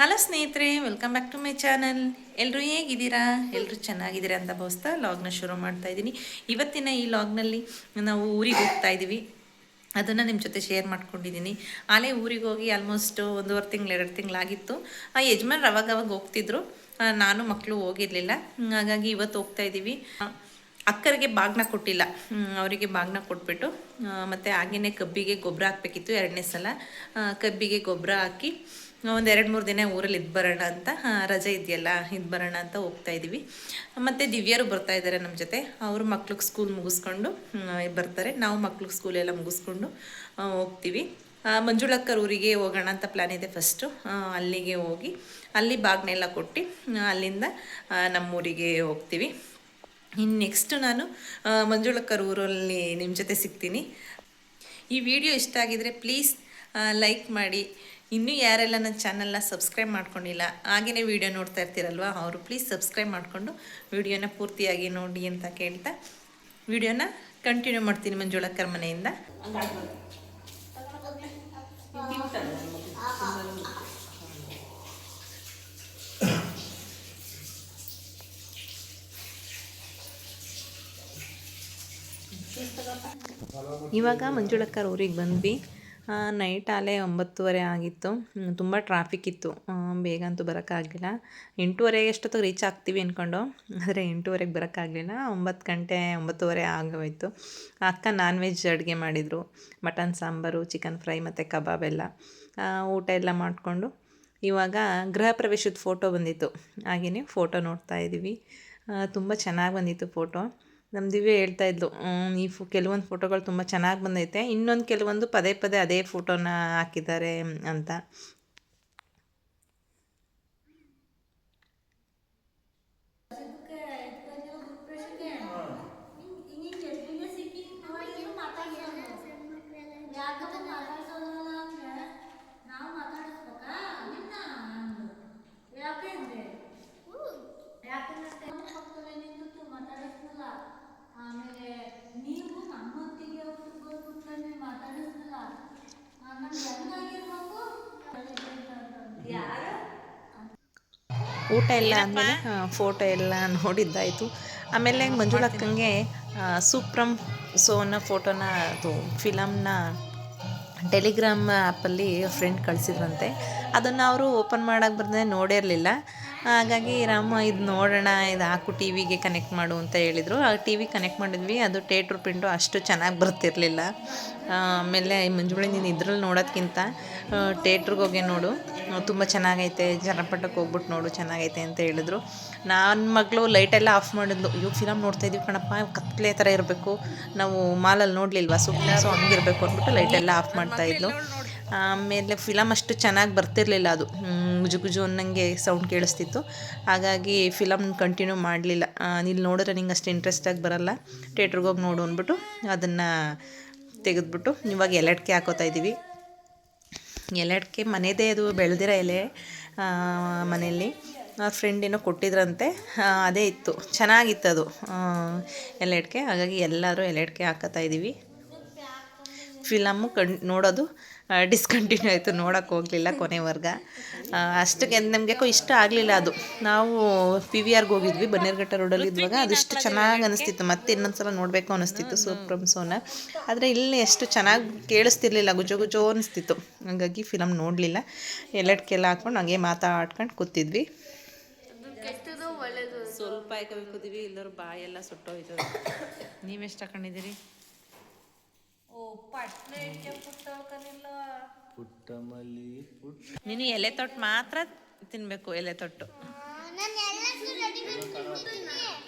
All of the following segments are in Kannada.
ಹಲೋ ಸ್ನೇಹಿತರೆ, welcome back to my channel. ಎಲ್ಲರೂ ಹೇಗಿದ್ದೀರಾ? ಎಲ್ಲರೂ ಚೆನ್ನಾಗಿದ್ದೀರಾ ಅಂತ ಭಾವಿಸ್ತಾ ಲಾಗ್ನ ಶುರು ಮಾಡ್ತಾ ಇದ್ದೀನಿ. ಇವತ್ತಿನ ಈ ಲಾಗ್ನಲ್ಲಿ ನಾವು ಊರಿಗೆ ಹೋಗ್ತಾ ಇದ್ದೀವಿ. ಅದನ್ನು ನಿಮ್ಮ ಜೊತೆ ಶೇರ್ ಮಾಡ್ಕೊಂಡಿದ್ದೀನಿ. ಆಲೇ ಊರಿಗೆ ಹೋಗಿ ಆಲ್ಮೋಸ್ಟ್ 1.5 ತಿಂಗಳು 2 ತಿಂಗಳಾಗಿತ್ತು. ಆ ಯಜಮಾನ್ರು ಅವಾಗ ಹೋಗ್ತಿದ್ರು, ನಾನು ಮಕ್ಕಳು ಹೋಗಿರಲಿಲ್ಲ. ಹಾಗಾಗಿ ಇವತ್ತು ಹೋಗ್ತಾ ಇದ್ದೀವಿ. ಅಕ್ಕರಿಗೆ ಬಾಗ್ನ ಕೊಟ್ಟಿಲ್ಲ, ಅವರಿಗೆ ಬಾಗ್ನ ಕೊಟ್ಬಿಟ್ಟು ಮತ್ತು ಹಾಗೆಯೇ ಕಬ್ಬಿಗೆ ಗೊಬ್ಬರ ಹಾಕಬೇಕಿತ್ತು 2ನೇ ಸಲ. ಕಬ್ಬಿಗೆ ಗೊಬ್ಬರ ಹಾಕಿ ಒಂದು 2-3 ದಿನ ಊರಲ್ಲಿ ಇದ್ದು ಬರೋಣ ಅಂತ, ರಜೆ ಇದೆಯಲ್ಲ ಇದ್ದು ಬರೋಣ ಅಂತ ಹೋಗ್ತಾ ಇದ್ದೀವಿ. ಮತ್ತು ದಿವ್ಯರು ಬರ್ತಾ ಇದ್ದಾರೆ ನಮ್ಮ ಜೊತೆ. ಅವರು ಮಕ್ಳಿಗೆ ಸ್ಕೂಲ್ ಮುಗಿಸ್ಕೊಂಡು ಬರ್ತಾರೆ. ನಾವು ಮಕ್ಳಿಗೆ ಸ್ಕೂಲೆಲ್ಲ ಮುಗಿಸ್ಕೊಂಡು ಹೋಗ್ತೀವಿ. ಮಂಜುಳಕ್ಕರ ಊರಿಗೆ ಹೋಗೋಣ ಅಂತ ಪ್ಲ್ಯಾನ್ ಇದೆ. ಫಸ್ಟು ಅಲ್ಲಿಗೆ ಹೋಗಿ ಅಲ್ಲಿ ಬಾಗ್ನೆಲ್ಲ ಕೊಟ್ಟು ಅಲ್ಲಿಂದ ನಮ್ಮೂರಿಗೆ ಹೋಗ್ತೀವಿ. ಇನ್ನು ನೆಕ್ಸ್ಟು ನಾನು ಮಂಜುಳಕ್ಕರ ಊರಲ್ಲಿ ನಿಮ್ಮ ಜೊತೆ ಸಿಗ್ತೀನಿ. ಈ ವಿಡಿಯೋ ಇಷ್ಟ ಆಗಿದರೆ ಪ್ಲೀಸ್ ಲೈಕ್ ಮಾಡಿ. ಇನ್ನೂ ಯಾರೆಲ್ಲ ನನ್ನ ಚಾನಲ್ನ ಸಬ್ಸ್ಕ್ರೈಬ್ ಮಾಡ್ಕೊಂಡಿಲ್ಲ, ಹಾಗೆಯೇ ವಿಡಿಯೋ ನೋಡ್ತಾ ಇರ್ತೀರಲ್ವ, ಅವರು ಪ್ಲೀಸ್ ಸಬ್ಸ್ಕ್ರೈಬ್ ಮಾಡಿಕೊಂಡು ವಿಡಿಯೋನ ಪೂರ್ತಿಯಾಗಿ ನೋಡಿ ಅಂತ ಕೇಳ್ತಾ ವಿಡಿಯೋನ ಕಂಟಿನ್ಯೂ ಮಾಡ್ತೀನಿ ಮಂಜುಳಕ್ಕರ ಮನೆಯಿಂದ. ಇವಾಗ ಮಂಜುಳಕ್ಕರ ಊರಿಗೆ ಬಂದ್ವಿ. ನೈಟ್ ಆಲೇ 9:30 ಆಗಿತ್ತು. ತುಂಬ ಟ್ರಾಫಿಕ್ ಇತ್ತು, ಬೇಗ ಅಂತೂ ಬರೋಕ್ಕಾಗಲಿಲ್ಲ. 8:30 ಎಷ್ಟೊತ್ತಿಗೆ ರೀಚ್ ಆಗ್ತೀವಿ ಅಂದ್ಕೊಂಡು, ಆದರೆ 8:30ಗೆ ಬರೋಕ್ಕಾಗಲಿಲ್ಲ. 9 ಗಂಟೆ 9:30 ಆಗೋಯಿತು. ಅಕ್ಕ ನಾನ್ ವೆಜ್ ಅಡುಗೆ ಮಾಡಿದರು, ಮಟನ್ ಸಾಂಬಾರು, ಚಿಕನ್ ಫ್ರೈ ಮತ್ತು ಕಬಾಬ್ ಎಲ್ಲ. ಊಟ ಎಲ್ಲ ಮಾಡಿಕೊಂಡು ಇವಾಗ ಗೃಹ ಪ್ರವೇಶದ ಫೋಟೋ ಬಂದಿತ್ತು, ಹಾಗೆಯೇ ಫೋಟೋ ನೋಡ್ತಾ ಇದ್ದೀವಿ. ತುಂಬ ಚೆನ್ನಾಗಿ ಬಂದಿತ್ತು ಫೋಟೋ. ನಮ್ಮ ದಿವ್ಯ ಹೇಳ್ತಾ ಇದ್ಲು, ಈ ಕೆಲವೊಂದು ಫೋಟೋಗಳು ತುಂಬ ಚೆನ್ನಾಗಿ ಬಂದೈತೆ, ಇನ್ನೊಂದು ಕೆಲವೊಂದು ಪದೇ ಪದೇ ಅದೇ ಫೋಟೋನ ಹಾಕಿದ್ದಾರೆ ಅಂತ. ಊಟ ಎಲ್ಲ ಆದಮೇಲೆ ಫೋಟೋ ಎಲ್ಲ ನೋಡಿದ್ದಾಯಿತು. ಆಮೇಲೆ ಮಂಜುಳಕ್ಕಂಗೆ ಸೂಪ್ರಮ್ ಸೋನ ಫೋಟೋನ ಅದು ಫಿಲಮ್ನ ಟೆಲಿಗ್ರಾಮ್ ಆ್ಯಪಲ್ಲಿ ಫ್ರೆಂಡ್ ಕಳಿಸಿದ್ರಂತೆ. ಅದನ್ನು ಅವರು ಓಪನ್ ಮಾಡೋಕ್ಕೆ ಬರ್ದೇ ನೋಡಿರಲಿಲ್ಲ. ಹಾಗಾಗಿ ರಾಮ ಇದು ನೋಡೋಣ, ಇದು ಹಾಕು ಟಿ ವಿಗೆ ಕನೆಕ್ಟ್ ಮಾಡು ಅಂತ ಹೇಳಿದರು. ಆ ಟಿ ವಿ ಕನೆಕ್ಟ್ ಮಾಡಿದ್ವಿ. ಅದು ಥಿಯೇಟ್ರ್ ಪ್ರಿಂಟು ಅಷ್ಟು ಚೆನ್ನಾಗಿ ಬರ್ತಿರಲಿಲ್ಲ. ಆಮೇಲೆ ಮಂಜುಳಿ, ನೀನು ಇದ್ರಲ್ಲಿ ನೋಡೋದ್ಕಿಂತ ಥಿಯೇಟ್ರಿಗೆ ಹೋಗಿ ನೋಡು, ತುಂಬ ಚೆನ್ನಾಗೈತೆ, ಜನಪಟಕ್ಕೆ ಹೋಗ್ಬಿಟ್ಟು ನೋಡು, ಚೆನ್ನಾಗೈತೆ ಅಂತ ಹೇಳಿದ್ರು. ನನ್ನ ಮಗಳು ಲೈಟೆಲ್ಲ ಆಫ್ ಮಾಡಿದ್ಲು. ಅಯ್ಯೋ ಫಿಲಮ್ ನೋಡ್ತಾಯಿದ್ದೀವಿ ಕಣಪ್ಪ, ಕತ್ಲೆ ಥರ ಇರಬೇಕು, ನಾವು ಮಾಲಲ್ಲಿ ನೋಡಲಿಲ್ವಾ, ಸೊ ಹಂಗಿರಬೇಕು ಅಂದ್ಬಿಟ್ಟು ಲೈಟೆಲ್ಲ ಆಫ್ ಮಾಡ್ತಾಯಿದ್ಲು. ಆಮೇಲೆ ಫಿಲಮ್ ಅಷ್ಟು ಚೆನ್ನಾಗಿ ಬರ್ತಿರಲಿಲ್ಲ, ಅದು ಗುಜು ಗುಜು ಅನ್ನಂಗೆ ಸೌಂಡ್ ಕೇಳಿಸ್ತಿತ್ತು. ಹಾಗಾಗಿ ಫಿಲಮ್ ಕಂಟಿನ್ಯೂ ಮಾಡಲಿಲ್ಲ. ಇಲ್ಲಿ ನೋಡಿದ್ರೆ ನಿಂಗೆ ಅಷ್ಟು ಇಂಟ್ರೆಸ್ಟಾಗಿ ಬರಲ್ಲ, ಥಿಯೇಟ್ರಿಗೆ ಹೋಗಿ ನೋಡು ಅಂದ್ಬಿಟ್ಟು ಅದನ್ನು ತೆಗೆದ್ಬಿಟ್ಟು ಇವಾಗ ಎಲೆಡ್ಕೆ ಹಾಕೋತಾ ಇದ್ದೀವಿ. ಎಲೆಡ್ಕೆ ಮನೆಯದೇ, ಅದು ಬೆಳೆದಿರೋ ಎಲೆ, ಮನೆಯಲ್ಲಿ ಫ್ರೆಂಡ್ ಏನೋ ಕೊಟ್ಟಿದ್ರಂತೆ, ಅದೇ ಇತ್ತು, ಚೆನ್ನಾಗಿತ್ತು ಅದು ಎಲೆಡ್ಕೆ. ಹಾಗಾಗಿ ಎಲ್ಲರೂ ಎಲೆಡ್ಕೆ ಹಾಕೋತಾ ಇದ್ದೀವಿ. ಫಿಲಮ್ಮು ನೋಡೋದು ಡಿಸ್ಕಂಟಿನ್ಯೂ ಆಯಿತು, ನೋಡೋಕ್ಕೆ ಹೋಗಲಿಲ್ಲ ಕೊನೆವರೆಗೆ. ಅಷ್ಟಕ್ಕೆ ನಮಗೆ ಯಾಕೋ ಇಷ್ಟ ಆಗಲಿಲ್ಲ ಅದು. ನಾವು PVRಗೆ ಹೋಗಿದ್ವಿ, ಬನ್ನೇರುಘಟ್ಟ ರೋಡಲ್ಲಿ ಇದ್ದಾಗ. ಅದಿಷ್ಟು ಚೆನ್ನಾಗಿ ಅನಿಸ್ತಿತ್ತು, ಮತ್ತೆ ಇನ್ನೊಂದು ಸಲ ನೋಡಬೇಕು ಅನ್ನಿಸ್ತಿತ್ತು ಸೂಪ್ರಮ್ ಸೋನ. ಆದರೆ ಇಲ್ಲಿ ಎಷ್ಟು ಚೆನ್ನಾಗಿ ಕೇಳಿಸ್ತಿರ್ಲಿಲ್ಲ, ಗುಜೋ ಗುಜೋ ಅನಿಸ್ತಿತ್ತು. ಹಾಗಾಗಿ ಫಿಲಮ್ ನೋಡಲಿಲ್ಲ. ಎಲೆಡ್ಕೆಲ್ಲ ಹಾಕ್ಕೊಂಡು ಹಂಗೆ ಮಾತಾಡ್ಕೊಂಡು ಕೂತಿದ್ವಿ. ಸ್ವಲ್ಪ ಹಾಕಬೇಕಿದ್ವಿ, ಎಲ್ಲರೂ ಬಾಯೆಲ್ಲ ಸುಟ್ಟೋಯ್ತು. ನೀವೆಷ್ಟು ಹಾಕೊಂಡಿದ್ದೀರಿ? ನೀನು ಎಲೆ ತೊಟ್ಟು ಮಾತ್ರ ತಿನ್ಬೇಕು, ಎಲೆ ತೊಟ್ಟು.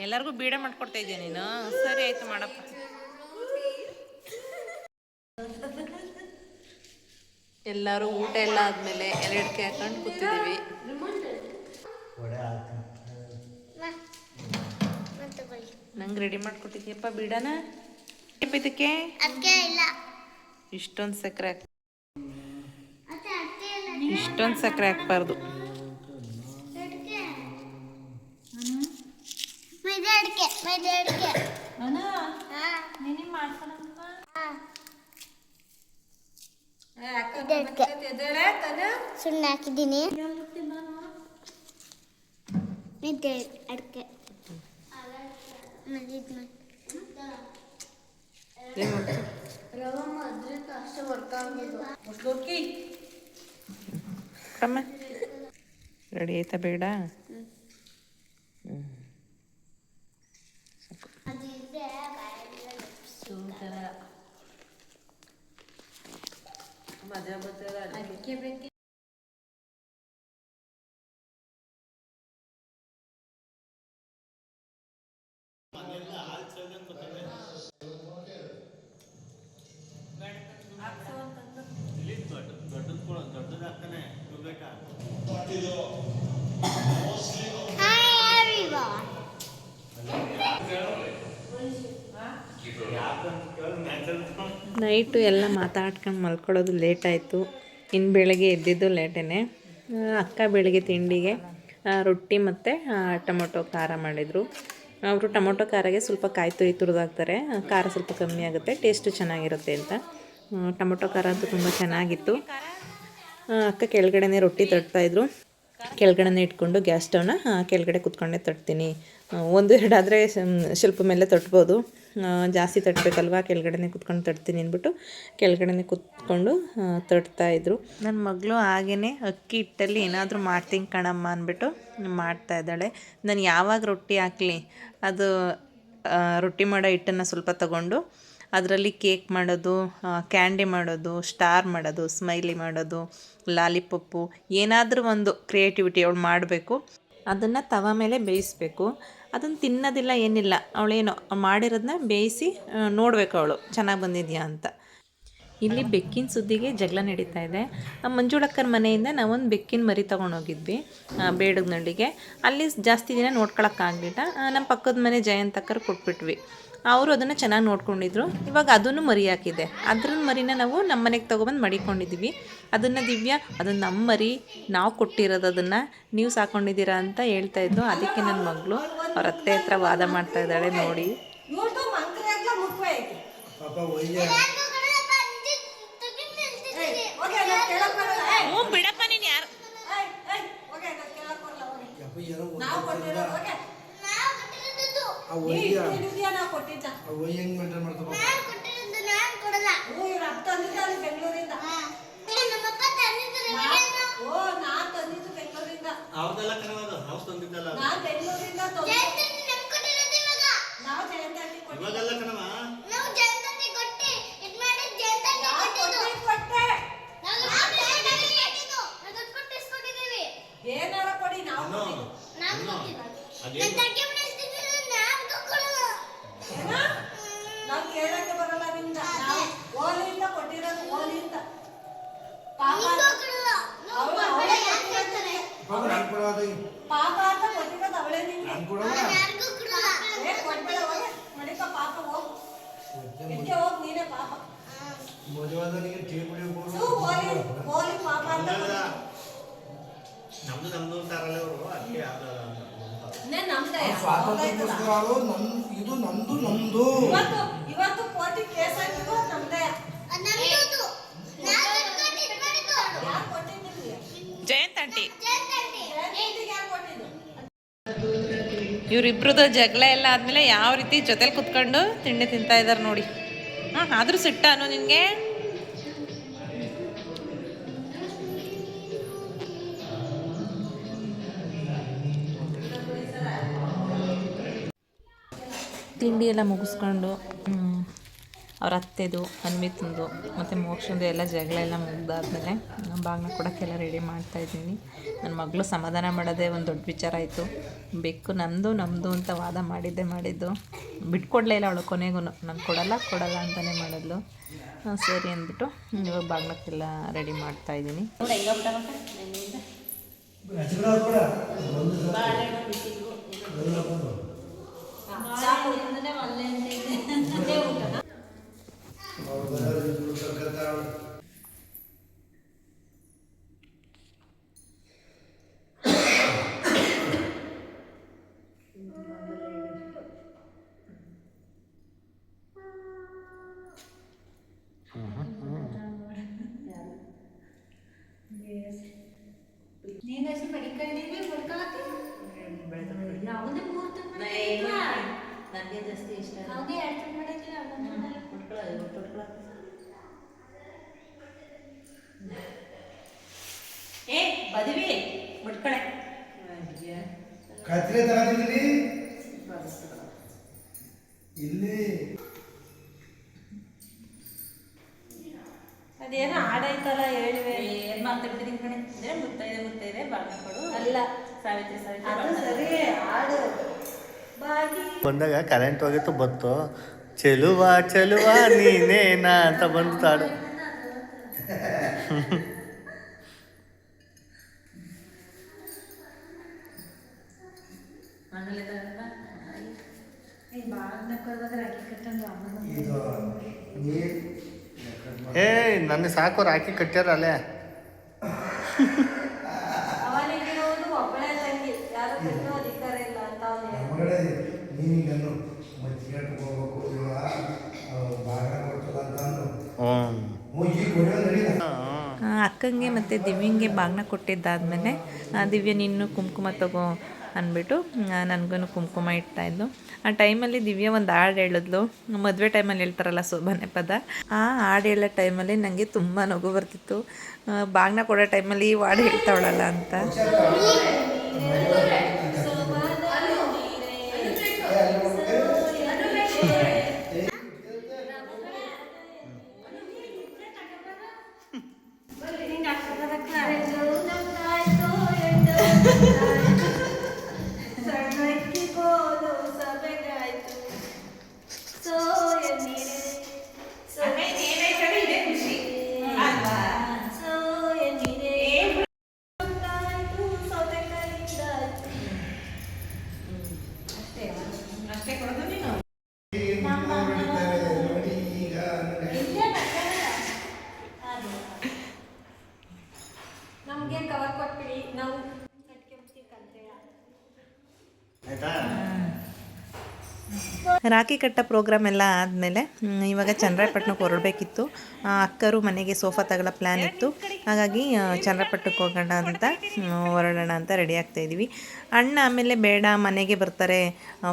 ಎಲ್ಲರಿಗೂ ಬೀಡ ಮಾಡ್ಕೊಡ್ತಾ ಇದೀಯ ನೀನು? ಸರಿ ಆಯ್ತು, ಮಾಡಪ್ಪ. ಎಲ್ಲರೂ ಊಟ ಎಲ್ಲ ಆದ್ಮೇಲೆ ಎಲೆಡ್ಕೆ ಹಾಕೊಂಡು ಕೂತಿದ್ದೀವಿ. ನಂಗೆ ರೆಡಿ ಮಾಡ್ಕೊಟ್ಟಿದ್ಯಪ್ಪ ಬೀಡನ. ಇದಕ್ಕೆ ಇಷ್ಟೊಂದು ಸಕ್ಕರೆ ಹಾಕ್ಬಾರ್ದು. ಸುಣ್ಣ ಹಾಕಿದ್ದೀನಿ. ಇದೆ ಅಡಿಕೆ ಮಲ್ಲಿಗೆ ಏನು ಮಾಡ್ತೀವಿ ರವಮ್ಮ ಅದ್ರಕ್ಕೆ ಅಷ್ಟೇ ವರ್ಕ್ ಆಗೋದು ಕಮ್ಮ ರೆಡಿ ಆಯ್ತಾ ಬೇಡ ಅದಿದ್ರೆ ಮಜಾ ಬರ್ತದ ಅಡಿಕೆ ಬೇಕು ನೈಟು ಎಲ್ಲ ಮಾತಾಡ್ಕೊಂಡು ಮಲ್ಕೊಳ್ಳೋದು ಲೇಟ್ ಆಯಿತು. ಇನ್ನು ಬೆಳಗ್ಗೆ ಎದ್ದಿದ್ದು ಲೇಟೇ. ಅಕ್ಕ ಬೆಳಗ್ಗೆ ತಿಂಡಿಗೆ ರೊಟ್ಟಿ ಮತ್ತು ಟೊಮೊಟೊ ಖಾರ ಮಾಡಿದರು. ಅವರು ಟೊಮೊಟೊ ಖಾರಗೆ ಸ್ವಲ್ಪ ಕಾಯಿ ತುರಿ ತುರಿದಾಕ್ತಾರೆ, ಖಾರ ಸ್ವಲ್ಪ ಕಮ್ಮಿ ಆಗುತ್ತೆ, ಟೇಸ್ಟು ಚೆನ್ನಾಗಿರುತ್ತೆ ಅಂತ. ಟೊಮೊಟೊ ಖಾರ ಅಂತೂ ತುಂಬ ಚೆನ್ನಾಗಿತ್ತು. ಅಕ್ಕ ಕೆಳಗಡೆನೇ ರೊಟ್ಟಿ ತಟ್ತಾಯಿದ್ರು. ಕೆಳಗಡೆ ಇಟ್ಕೊಂಡು ಗ್ಯಾಸ್ ಸ್ಟವ್ನ ಕೆಳಗಡೆ ಕುತ್ಕೊಂಡೇ ತಟ್ತೀನಿ. ಒಂದು ಎರಡಾದರೆ ಸ್ವಲ್ಪ ಮೇಲೆ ತಟ್ಬೋದು, ಜಾಸ್ತಿ ತಟ್ಟಬೇಕಲ್ವ, ಕೆಳಗಡೆ ಕುತ್ಕೊಂಡು ತಟ್ತೀನಿ ಅಂದ್ಬಿಟ್ಟು ಕೆಳಗಡೆ ಕುತ್ಕೊಂಡು ತಟ್ತಾಯಿದ್ರು. ನನ್ನ ಮಗಳು ಹಾಗೇ ಅಕ್ಕಿ ಹಿಟ್ಟಲ್ಲಿ ಏನಾದರೂ ಮಾಡ್ತೀನಿ ಕಣಮ್ಮ ಅಂದ್ಬಿಟ್ಟು ಮಾಡ್ತಾಯಿದ್ದಾಳೆ. ನಾನು ಯಾವಾಗ ರೊಟ್ಟಿ ಹಾಕಲಿ ಅದು ರೊಟ್ಟಿ ಮಾಡೋ ಹಿಟ್ಟನ್ನು ಸ್ವಲ್ಪ ತಗೊಂಡು ಅದರಲ್ಲಿ ಕೇಕ್ ಮಾಡೋದು, ಕ್ಯಾಂಡಿ ಮಾಡೋದು, ಸ್ಟಾರ್ ಮಾಡೋದು, ಸ್ಮೈಲಿ ಮಾಡೋದು, ಲಾಲಿಪಪ್ಪು, ಏನಾದರೂ ಒಂದು ಕ್ರಿಯೇಟಿವಿಟಿ ಅವಳು ಮಾಡಬೇಕು. ಅದನ್ನು ತವ ಮೇಲೆ ಬೇಯಿಸ್ಬೇಕು. ಅದನ್ನು ತಿನ್ನೋದಿಲ್ಲ ಏನಿಲ್ಲ, ಅವಳೇನೋ ಮಾಡಿರೋದನ್ನ ಬೇಯಿಸಿ ನೋಡಬೇಕು ಅವಳು ಚೆನ್ನಾಗಿ ಬಂದಿದೆಯಾ ಅಂತ. ಇಲ್ಲಿ ಬೆಕ್ಕಿನ ಸುದ್ದಿಗೆ ಜಗಳ ನಡೀತಾ ಇದೆ. ಮಂಜುಳಕ್ಕರ ಮನೆಯಿಂದ ನಾವೊಂದು ಬೆಕ್ಕಿನ ಮರಿ ತೊಗೊಂಡೋಗಿದ್ವಿ ಬೇಡಗ್ನಳ್ಳಿಗೆ. ಅಲ್ಲಿ ಜಾಸ್ತಿ ದಿನ ನೋಡ್ಕೊಳಕ್ಕಾಗಲಿಲ್ಲ. ನಮ್ಮ ಪಕ್ಕದ ಮನೆ ಜಯಂತಕ್ಕರು ಕೊಟ್ಬಿಟ್ವಿ. ಅವರು ಅದನ್ನು ಚೆನ್ನಾಗಿ ನೋಡ್ಕೊಂಡಿದ್ರು. ಇವಾಗ ಅದನ್ನು ಮರಿ ಹಾಕಿದೆ. ಅದ್ರ ಮರಿನ ನಾವು ನಮ್ಮ ಮನೆಗೆ ತೊಗೊಬಂದು ಮಡಿಕೊಂಡಿದ್ವಿ. ಅದನ್ನು ದಿವ್ಯಾ ಅದನ್ನು ನಮ್ಮ ಮರಿ, ನಾವು ಕೊಟ್ಟಿರೋದು, ಅದನ್ನು ನೀವು ಸಾಕೊಂಡಿದ್ದೀರಾ ಅಂತ ಹೇಳ್ತಾಯಿದ್ರು. ಅದಕ್ಕೆ ನನ್ನ ಮಗಳು ಅವ್ರ ಅತ್ತೆ ಹತ್ರ ವಾದ ಮಾಡ್ತಾ ಇದ್ದಾಳೆ ನೋಡಿ. ಬಿಡಪ್ಪ ನೀನು ಯಾರು ಇದು ನಮ್ದು ಇವತ್ತು ಕೋರ್ಟಿಗೆ ಕೇಸ್ ಹಾಕಿದ್ದು ನಮ್ದೇ. ಜಯಂತ್ ಆಂಟಿ ಇವರಿಬ್ರದ್ದು ಜಗಳ ಎಲ್ಲ ಆದಮೇಲೆ ಯಾವ ರೀತಿ ಜೊತೆಲಿ ಕುತ್ಕೊಂಡು ತಿಂಡಿ ತಿಂತಾ ಇದ್ದಾರೆ ನೋಡಿ. ಆದರೂ ಸಿಟ್ಟಾನು ನಿನಗೆ? ತಿಂಡಿ ಎಲ್ಲ ಮುಗಿಸ್ಕೊಂಡು ಅವ್ರ ಅತ್ತೆದು, ಅನ್ವಿತಂದು ಮತ್ತು ಮೋಕ್ಷಂದು ಎಲ್ಲ ಜಗಳ ಎಲ್ಲ ಮುಗ್ದಾದ್ಮೇಲೆ ಬಾಗಿನ ಕೊಡೋಕ್ಕೆಲ್ಲ ರೆಡಿ ಮಾಡ್ತಾಯಿದ್ದೀನಿ. ನನ್ನ ಮಗಳು ಸಮಾಧಾನ ಮಾಡೋದೇ ಒಂದು ದೊಡ್ಡ ವಿಚಾರ ಆಯಿತು. ಬೆಕ್ಕು ನಮ್ಮದು ಅಂತ ವಾದ ಮಾಡಿದ್ದು ಬಿಟ್ಕೊಡ್ಲೇ ಇಲ್ಲ ಅವಳು. ಕೊನೆಗೂ ನಾನು ಕೊಡಲ್ಲ ಅಂತಲೇ ಮಾಡಿದ್ಲು. ಸರಿ ಅಂದ್ಬಿಟ್ಟು ಇವಾಗ ಬಾಗಿನಕ್ಕೆಲ್ಲ ರೆಡಿ ಮಾಡ್ತಾಯಿದ್ದೀನಿ. ನೀನು ಪಡಿಕೊಂಡಿದ್ವಿ ನನಗೆ ಜಾಸ್ತಿ ಇಷ್ಟ ಅದೇ ಎರಡು ಮಾಡಿದ್ರೆ ಉಟ್ಕೊಳ್ಳೋ ಏ ಬದಿವಿ ಮುಟ್ಕಳೆ ಕತ್ರೆ ತಗೊಂಡಿದ್ದೀನಿ ಇಲ್ಲಿ ಅದೇನೋ ಆಡಾಯ್ತಲ್ಲ ಹೇಳುವೆ ಏನು ಮಾತಾಡ್ತೀನಿ ಕಣೆ ಅಂದರೆ ಮುತ್ತೈದೆ ಬಾಗಿಲು ಕೊಡು ಅಲ್ಲ ಸಾವಿತ್ರಿ ಸರಿ ಆಡು ಬಾಗಿ ಬಂದಾಗ ಕರೆಂಟ್ ಹೋಗಿತ್ತು ಬತ್ತು ಚೆಲುವ ಚೆಲುವ ನೀನೇನಾ ಅಂತ ಬಂದು ತಾಡು ಮನೇಲಿ ಇದು ನೀರು ಏ ನನ್ನ ಸಾಕು ರಾಕಿ ಕಟ್ಟ್ಯಾರ ಅಲ್ಲೇ ಅವನಿಗಿರೋದು ಒಬ್ಬಳೇ ತಂಗಿ ಯಾರು ಬಿಟ್ಟು ಅಧಿಕಾರ ಇಲ್ಲ ಅಂತ ನಮ್ಮಗಡೆ ನೀನಿಗನ್ನು ಮಜ್ಜಿಗೆ ಹೋಗ್ಬೇಕು ಇವ ಭಾಗ ಕೊಡ್ತಲ್ಲ ಅಂತ ಅಂದು ಹ್ಞೂ ಈಗ ಕೊಡೋ ನಡೀಲ ಅಕ್ಕಂಗೆ ಮತ್ತು ದಿವ್ಯಂಗೆ ಬಾಗ್ನ ಕೊಟ್ಟಿದ್ದಾದಮೇಲೆ ದಿವ್ಯ ನೀನು ಕುಂಕುಮ ತಗೋ ಅಂದ್ಬಿಟ್ಟು ನನಗೂ ಕುಂಕುಮ ಇಟ್ಟಾಯಿದ್ಲು ಆ ಟೈಮಲ್ಲಿ ದಿವ್ಯ ಒಂದು ಹಾಡು ಹೇಳಿದ್ಲು ಮದುವೆ ಟೈಮಲ್ಲಿ ಹೇಳ್ತಾರಲ್ಲ ಸೋಬಾನೆ ಪದ ಆ ಹಾಡು ಹೇಳೋ ಟೈಮಲ್ಲಿ ನನಗೆ ತುಂಬ ನಗು ಬರ್ತಿತ್ತು ಬಾಗ್ನ ಕೊಡೋ ಟೈಮಲ್ಲಿ ಈ ಹಾಡು ಹೇಳ್ತಾವಳಲ್ಲ ಅಂತ ನೋಡಿ ಈಗ ನಮಗೆ ಕವರ್ ಕೊಟ್ಬಿಡಿ ನಾವು ಕಲ್ತೇವೆ ಆಯ್ತಾ ರಾಖಿ ಕಟ್ಟ ಪ್ರೋಗ್ರಾಮ್ ಎಲ್ಲ ಆದಮೇಲೆ ಇವಾಗ ಚನ್ನರಾಯಪಟ್ಟಣಕ್ಕೆ ಹೊರಡಬೇಕಿತ್ತು ಅಕ್ಕರು ಮನೆಗೆ ಸೋಫಾ ತಗೊಳ್ಳೋ ಪ್ಲ್ಯಾನ್ ಇತ್ತು ಹಾಗಾಗಿ ಚನ್ನರಾಯಪಟ್ಟಣಕ್ಕೆ ಹೋಗೋಣ ಅಂತ ಹೊರಡೋಣ ಅಂತ ರೆಡಿ ಆಗ್ತಾಯಿದ್ದೀವಿ ಅಣ್ಣ ಆಮೇಲೆ ಬೇಡ ಮನೆಗೆ ಬರ್ತಾರೆ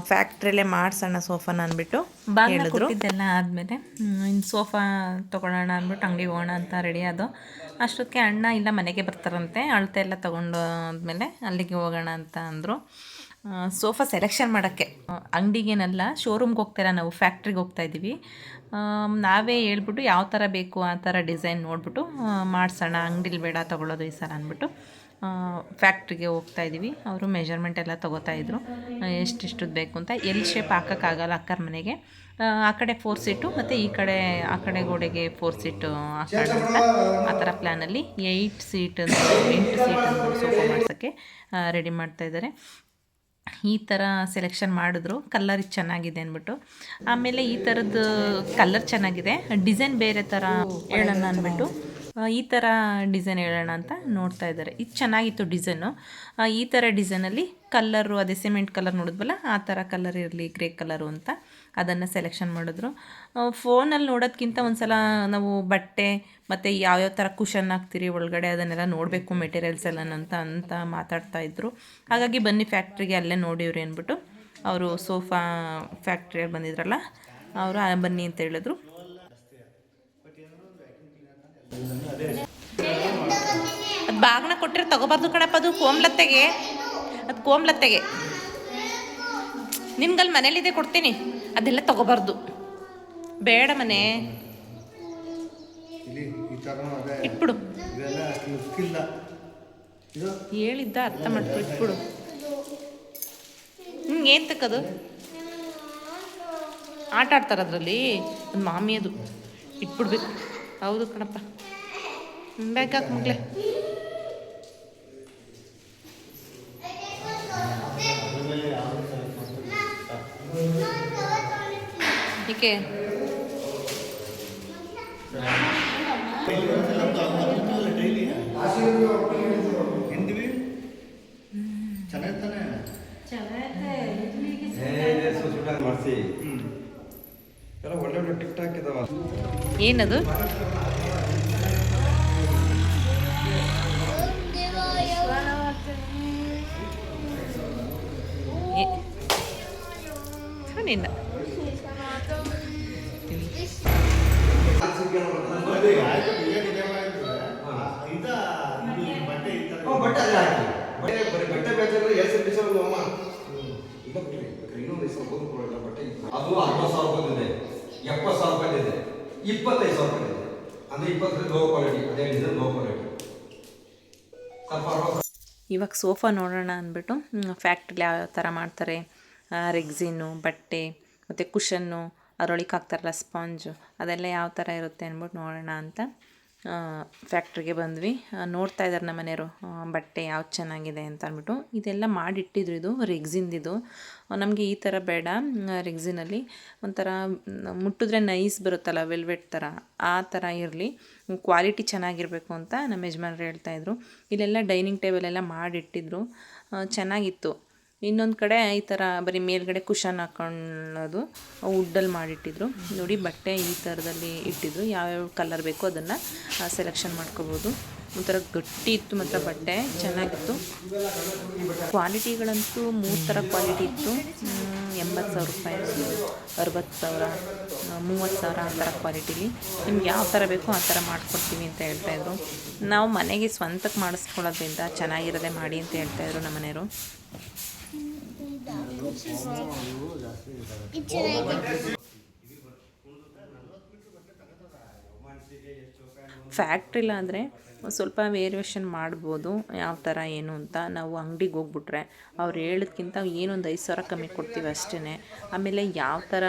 ಫ್ಯಾಕ್ಟ್ರಿಯಲ್ಲೇ ಮಾಡಿಸೋಣ ಸೋಫಾನ ಅಂದ್ಬಿಟ್ಟು ಹೇಳಿದ್ರು ಇದೆಲ್ಲ ಆದಮೇಲೆ ಇನ್ನು ಸೋಫಾ ತೊಗೊಳ್ಳೋಣ ಅಂದ್ಬಿಟ್ಟು ಅಂಗಡಿಗೆ ಹೋಗೋಣ ಅಂತ ರೆಡಿ ಆದೋ ಅಷ್ಟೊತ್ತಿಗೆ ಅಣ್ಣ ಇಲ್ಲ ಮನೆಗೆ ಬರ್ತಾರಂತೆ ಅಳತೆ ಎಲ್ಲ ತೊಗೊಂಡು ಆದಮೇಲೆ ಅಲ್ಲಿಗೆ ಹೋಗೋಣ ಅಂತ ಅಂದರು ಸೋಫಾ ಸೆಲೆಕ್ಷನ್ ಮಾಡೋಕ್ಕೆ ಅಂಗಡಿಗೇನಲ್ಲ ಶೋರೂಮ್ಗೆ ಹೋಗ್ತಾಯಿಲ್ಲ ನಾವು ಫ್ಯಾಕ್ಟ್ರಿಗೆ ಹೋಗ್ತಾಯಿದ್ದೀವಿ ನಾವೇ ಹೇಳ್ಬಿಟ್ಟು ಯಾವ ಥರ ಬೇಕು ಆ ಥರ ಡಿಸೈನ್ ನೋಡಿಬಿಟ್ಟು ಮಾಡಿಸೋಣ ಅಂಗಡಿಲಿ ಬೇಡ ತೊಗೊಳ್ಳೋದು ಈ ಸಲ ಅಂದ್ಬಿಟ್ಟು ಫ್ಯಾಕ್ಟ್ರಿಗೆ ಹೋಗ್ತಾಯಿದ್ದೀವಿ ಅವರು ಮೆಜರ್ಮೆಂಟ್ ಎಲ್ಲ ತೊಗೋತಾಯಿದ್ರು ಎಷ್ಟೆಷ್ಟು ಬೇಕು ಅಂತ ಎಲ್ ಶೇಪ್ ಹಾಕೋಕ್ಕಾಗಲ್ಲ ಅಕ್ಕರ ಮನೆಗೆ ಆ ಕಡೆ 4 ಸೀಟು ಮತ್ತು ಈ ಕಡೆ ಆ ಕಡೆ ಗೋಡೆಗೆ 4 ಸೀಟು ಹಾಕೋಣ ಅಂತ ಆ ಥರ ಪ್ಲ್ಯಾನಲ್ಲಿ 8 ಸೀಟನ್ನು ಸೋಫಾ ಮಾಡ್ಸೋಕ್ಕೆ ರೆಡಿ ಮಾಡ್ತಾಯಿದ್ದಾರೆ ಈ ಥರ ಸೆಲೆಕ್ಷನ್ ಮಾಡಿದ್ರು ಕಲ್ಲರ್ ಚೆನ್ನಾಗಿದೆ ಅಂದ್ಬಿಟ್ಟು ಆಮೇಲೆ ಈ ಥರದ್ದು ಕಲ್ಲರ್ ಚೆನ್ನಾಗಿದೆ ಡಿಸೈನ್ ಬೇರೆ ಥರ ಹೇಳೋಣ ಅಂದ್ಬಿಟ್ಟು ಈ ಥರ ಡಿಸೈನ್ ಹೇಳೋಣ ಅಂತ ನೋಡ್ತಾ ಇದ್ದಾರೆ ಇದು ಚೆನ್ನಾಗಿತ್ತು ಡಿಸೈನು ಈ ಥರ ಡಿಸೈನಲ್ಲಿ ಕಲ್ಲರು ಅದೇ ಸಿಮೆಂಟ್ ಕಲರ್ ನೋಡಿದ್ವಲ್ಲ ಆ ಥರ ಕಲರ್ ಇರಲಿ ಗ್ರೇ ಕಲರು ಅಂತ ಅದನ್ನು ಸೆಲೆಕ್ಷನ್ ಮಾಡಿದ್ರು ಫೋನಲ್ಲಿ ನೋಡೋದಕ್ಕಿಂತ ಒಂದು ಸಲ ನಾವು ಬಟ್ಟೆ ಮತ್ತು ಯಾವ್ಯಾವ ಥರ ಕುಷನ್ ಹಾಕ್ತೀರಿ ಒಳಗಡೆ ಅದನ್ನೆಲ್ಲ ನೋಡಬೇಕು ಮೆಟೀರಿಯಲ್ಸ್ ಎಲ್ಲ ಅಂತ ಮಾತಾಡ್ತಾಯಿದ್ರು ಹಾಗಾಗಿ ಬನ್ನಿ ಫ್ಯಾಕ್ಟ್ರಿಗೆ ಅಲ್ಲೇ ನೋಡಿವ್ರಿ ಅಂದ್ಬಿಟ್ಟು ಅವರು ಸೋಫಾ ಫ್ಯಾಕ್ಟ್ರಿಯಲ್ಲಿ ಬಂದಿದ್ರಲ್ಲ ಅವರು ಬನ್ನಿ ಅಂತ ಹೇಳಿದ್ರು ಅದು ಬಾಗ್ನ ಕೊಟ್ಟರೆ ತಗೋಬಾರ್ದು ಕಣಪ್ಪ ಅದು ಕೋಮ್ಲತ್ತೆಗೆ ನಿನ್ಗಲ್ಲಿ ಮನೇಲಿದೆ ಕೊಡ್ತೀನಿ ಅದೆಲ್ಲ ತಗೋಬಾರ್ದು ಬೇಡ ಮನೆ ಇಟ್ಬಿಡು ಹೇಳಿದ್ದ ಅರ್ಥ ಮಾಡ್ಕೊ ಇಟ್ಬಿಡು ಏನು ತಕ್ಕದು ಆಟ ಆಡ್ತಾರೆ ಅದರಲ್ಲಿ ಒಂದು ಮಾಮಿಯದು ಇಟ್ಬಿಡ್ಬೇಕು ಹೌದು ಕಣಪ್ಪ ಬ್ಯಾಗ್ ಹಾಕಿ ಮಗ್ಲೆ ಏಕೆ ಏನದು ನಿನ್ನ ಸರಿ ಆಯ್ತು ಡಿಸೈನ್ ಇದೆ ಮಾಡಿದ್ರೆ ಇದು ಬಟ್ಟೆ ಈ ಥರ ಬಟ್ಟೆ ಅದೇ ಹಾಕಿ ಬಟ್ಟೆ ಬಟ್ಟೆ ಬೇಕಾದ್ರೆ ಎಷ್ಟು ದಿವಸ ಅಮ್ಮ ಈಗ ಬಿಟ್ರಿ ಇನ್ನೊಂದು ದಿವಸ ಓದ್ಕೊಳ್ಳೋಣ ಬಟ್ಟೆ ಅದು 60,000 ರೂಪಾಯಿ ಇದೆ 70,000 ರೂಪಾಯಿ ಇದೆ 25,000 ರೂಪಾಯಿ ಇದೆ ಅಂದರೆ 20 ಲೋ ಕ್ವಾಲಿಟಿ ಅದೇ ಡಿಸೈನ್ ಲೋ ಕ್ವಾಲಿಟಿ ಸ್ವಲ್ಪ ಇವಾಗ ಸೋಫಾ ನೋಡೋಣ ಅಂದ್ಬಿಟ್ಟು ಫ್ಯಾಕ್ಟ್ರಿಲಿ ಯಾವ ಥರ ಮಾಡ್ತಾರೆ, ರೆಗ್ಸಿನ್ನು ಬಟ್ಟೆ ಮತ್ತು ಕುಷನ್ನು ಅದರೊಳಗೆ ಹಾಕ್ತಾರಲ್ಲ ಸ್ಪಾಂಜು ಅದೆಲ್ಲ ಯಾವ ಥರ ಇರುತ್ತೆ ಅಂದ್ಬಿಟ್ಟು ನೋಡೋಣ ಅಂತ ಫ್ಯಾಕ್ಟ್ರಿಗೆ ಬಂದ್ವಿ. ನೋಡ್ತಾ ಇದ್ದಾರೆ ನಮ್ಮ ಮನೆಯವರು ಬಟ್ಟೆ ಯಾವ್ದು ಚೆನ್ನಾಗಿದೆ ಅಂತ ಅಂದ್ಬಿಟ್ಟು. ಇದೆಲ್ಲ ಮಾಡಿಟ್ಟಿದ್ರು, ಇದು ರೆಗ್ಸಿನ್ದಿದು. ನಮಗೆ ಈ ಥರ ಬೇಡ, ರೆಗ್ಸಿನಲ್ಲಿ ಒಂಥರ ಮುಟ್ಟಿದ್ರೆ ನೈಸ್ ಬರುತ್ತಲ್ಲ ವೆಲ್ವೆಟ್ ಥರ, ಆ ಥರ ಇರಲಿ, ಕ್ವಾಲಿಟಿ ಚೆನ್ನಾಗಿರಬೇಕು ಅಂತ ನಮ್ಮ ಯಜಮಾನ್ರು ಹೇಳ್ತಾಯಿದ್ರು. ಇಲ್ಲೆಲ್ಲ ಡೈನಿಂಗ್ ಟೇಬಲ್ ಎಲ್ಲ ಮಾಡಿಟ್ಟಿದ್ರು, ಚೆನ್ನಾಗಿತ್ತು. ಇನ್ನೊಂದು ಕಡೆ ಈ ಥರ ಬರೀ ಮೇಲ್ಗಡೆ ಕುಷನ್ ಹಾಕೊಳ್ಳೋದು ವುಡ್ಡಲ್ಲಿ ಮಾಡಿಟ್ಟಿದ್ರು. ನೋಡಿ ಬಟ್ಟೆ ಈ ಥರದಲ್ಲಿ ಇಟ್ಟಿದ್ರು, ಯಾವ್ಯಾವ ಕಲರ್ ಬೇಕೋ ಅದನ್ನು ಸೆಲೆಕ್ಷನ್ ಮಾಡ್ಕೋಬೋದು. ಒಂಥರ ಗಟ್ಟಿ ಇತ್ತು ಮಾತ್ರ ಬಟ್ಟೆ, ಚೆನ್ನಾಗಿತ್ತು. ಕ್ವಾಲಿಟಿಗಳಂತೂ 3 ಥರ ಕ್ವಾಲಿಟಿ ಇತ್ತು. 80,000 ರೂಪಾಯಿ, 60,000, 30,000 ಆ ಥರ ಕ್ವಾಲಿಟೀಲಿ. ನಿಮ್ಗೆ ಯಾವ ಥರ ಬೇಕೋ ಆ ಥರ ಮಾಡಿಕೊಡ್ತೀವಿ ಅಂತ ಹೇಳ್ತಾಯಿದ್ರು. ನಾವು ಮನೆಗೆ ಸ್ವಂತಕ್ಕೆ ಮಾಡಿಸ್ಕೊಳ್ಳೋದ್ರಿಂದ ಚೆನ್ನಾಗಿರೋದೇ ಮಾಡಿ ಅಂತ ಹೇಳ್ತಾಯಿದ್ರು ನಮ್ಮ ಮನೆಯವರು. ಫ್ಯಾಕ್ಟ್ರಿಲಾದರೆ ಸ್ವಲ್ಪ ವೇರಿಯೇಷನ್ ಮಾಡ್ಬೋದು, ಯಾವ ಥರ ಏನು ಅಂತ. ನಾವು ಅಂಗಡಿಗೆ ಹೋಗ್ಬಿಟ್ರೆ ಅವ್ರು ಹೇಳೋದ್ಕಿಂತ ಏನೊಂದು 5,000 ಕಮ್ಮಿ ಕೊಡ್ತೀವಿ ಅಷ್ಟೇ. ಆಮೇಲೆ ಯಾವ ಥರ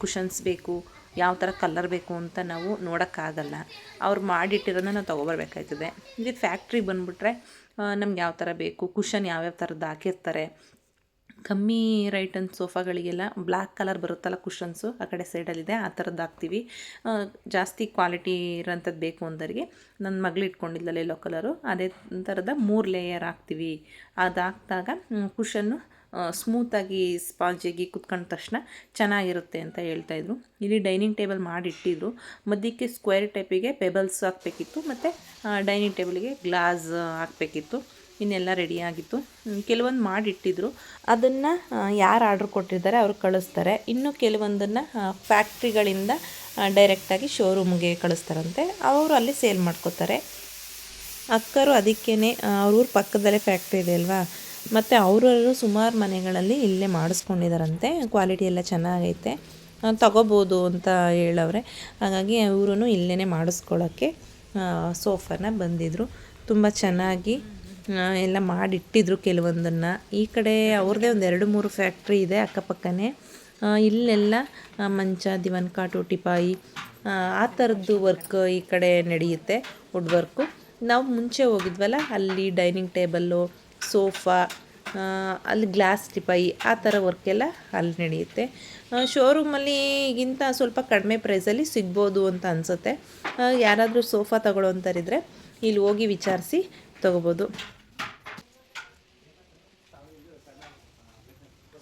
ಕುಷನ್ಸ್ ಬೇಕು, ಯಾವ ಥರ ಕಲರ್ ಬೇಕು ಅಂತ ನಾವು ನೋಡೋಕ್ಕಾಗಲ್ಲ. ಅವ್ರು ಮಾಡಿಟ್ಟಿರೋದನ್ನ ನಾವು ತೊಗೊಬರ್ಬೇಕಾಯ್ತದೆ. ಇದು ಫ್ಯಾಕ್ಟ್ರಿಗೆ ಬಂದುಬಿಟ್ರೆ ನಮ್ಗೆ ಯಾವ ಥರ ಬೇಕು, ಕುಷನ್ ಯಾವ್ಯಾವ ಥರದ್ದು ಹಾಕಿರ್ತಾರೆ. ಕಮ್ಮಿ ರೈಟನ್ ಸೋಫಾಗಳಿಗೆಲ್ಲ ಬ್ಲ್ಯಾಕ್ ಕಲರ್ ಬರುತ್ತಲ್ಲ ಕುಷನ್ಸು, ಆ ಕಡೆ ಸೈಡಲ್ಲಿದೆ, ಆ ಥರದ್ದು ಹಾಕ್ತೀವಿ. ಜಾಸ್ತಿ ಕ್ವಾಲಿಟಿ ಇರೋಂಥದ್ದು ಬೇಕು ಅಂದರಿಗೆ, ನನ್ನ ಮಗಳು ಇಟ್ಕೊಂಡಿದ್ದಲ್ಲ ಯೆಲ್ಲೋ ಕಲರು, ಅದೇ ಥರದ 3 ಲೇಯರ್ ಹಾಕ್ತೀವಿ. ಅದು ಹಾಕಿದಾಗ ಕುಷನ್ನು ಸ್ಮೂತಾಗಿ ಸ್ಪಾಂಜಿಯಾಗಿ ಕುತ್ಕೊಂಡ ತಕ್ಷಣ ಚೆನ್ನಾಗಿರುತ್ತೆ ಅಂತ ಹೇಳ್ತಾಯಿದ್ರು. ಇಲ್ಲಿ ಡೈನಿಂಗ್ ಟೇಬಲ್ ಮಾಡಿಟ್ಟಿದ್ರು, ಮಧ್ಯಕ್ಕೆ ಸ್ಕ್ವೇರ್ ಟೈಪಿಗೆ ಪೆಬಲ್ಸ್ ಹಾಕಬೇಕಿತ್ತು, ಮತ್ತು ಡೈನಿಂಗ್ ಟೇಬಲ್ಗೆ ಗ್ಲಾಸ್ ಹಾಕಬೇಕಿತ್ತು. ಇನ್ನೆಲ್ಲ ರೆಡಿಯಾಗಿತ್ತು. ಕೆಲವೊಂದು ಮಾಡಿಟ್ಟಿದ್ರು, ಅದನ್ನು ಯಾರು ಆರ್ಡ್ರ್ ಕೊಟ್ಟಿರ್ತಾರೆ ಅವ್ರು ಕಳಿಸ್ತಾರೆ. ಇನ್ನು ಕೆಲವೊಂದನ್ನು ಫ್ಯಾಕ್ಟ್ರಿಗಳಿಂದ ಡೈರೆಕ್ಟಾಗಿ ಶೋರೂಮ್ಗೆ ಕಳಿಸ್ತಾರಂತೆ, ಅವರು ಅಲ್ಲಿ ಸೇಲ್ ಮಾಡ್ಕೋತಾರೆ. ಅಕ್ಕರು ಅದಕ್ಕೇ ಅವ್ರ ಊರ ಪಕ್ಕದಲ್ಲೇ ಫ್ಯಾಕ್ಟ್ರಿ ಇದೆ ಅಲ್ವಾ, ಮತ್ತು ಅವರು ಸುಮಾರು ಮನೆಗಳಲ್ಲಿ ಇಲ್ಲೇ ಮಾಡಿಸ್ಕೊಂಡಿದ್ದಾರಂತೆ. ಕ್ವಾಲಿಟಿ ಎಲ್ಲ ಚೆನ್ನಾಗೈತೆ, ತಗೋಬೋದು ಅಂತ ಹೇಳವ್ರೆ. ಹಾಗಾಗಿ ಅವರು ಇಲ್ಲೇ ಮಾಡಿಸ್ಕೊಳ್ಳೋಕ್ಕೆ ಸೋಫಾನ ಬಂದಿದ್ದರು. ತುಂಬ ಚೆನ್ನಾಗಿ ಎಲ್ಲ ಮಾಡಿಟ್ಟಿದ್ರು ಕೆಲವೊಂದನ್ನು. ಈ ಕಡೆ ಅವ್ರದ್ದೇ ಒಂದು 2-3 ಫ್ಯಾಕ್ಟ್ರಿ ಇದೆ ಅಕ್ಕಪಕ್ಕನೇ. ಇಲ್ಲೆಲ್ಲ ಮಂಚ, ದಿವಾನ್ ಕಾಟು, ಟಿಪಾಯಿ ಆ ಥರದ್ದು ವರ್ಕ್ ಈ ಕಡೆ ನಡೆಯುತ್ತೆ, ವುಡ್ ವರ್ಕು. ನಾವು ಮುಂಚೆ ಹೋಗಿದ್ವಲ್ಲ ಅಲ್ಲಿ ಡೈನಿಂಗ್ ಟೇಬಲ್ಲು, ಸೋಫಾ, ಅಲ್ಲಿ ಗ್ಲಾಸ್ ಟಿಪಾಯಿ ಆ ಥರ ವರ್ಕೆಲ್ಲ ಅಲ್ಲಿ ನಡೆಯುತ್ತೆ. ಶೋರೂಮಲ್ಲಿ ಈಗಿಂತ ಸ್ವಲ್ಪ ಕಡಿಮೆ ಪ್ರೈಸಲ್ಲಿ ಸಿಗ್ಬೋದು ಅಂತ ಅನಿಸುತ್ತೆ. ಯಾರಾದರೂ ಸೋಫಾ ತಗೊಳ್ಳೋ ಅಂತಾರಿದ್ರೆ ಇಲ್ಲಿ ಹೋಗಿ ವಿಚಾರಿಸಿ ತೊಗೋಬೋದು.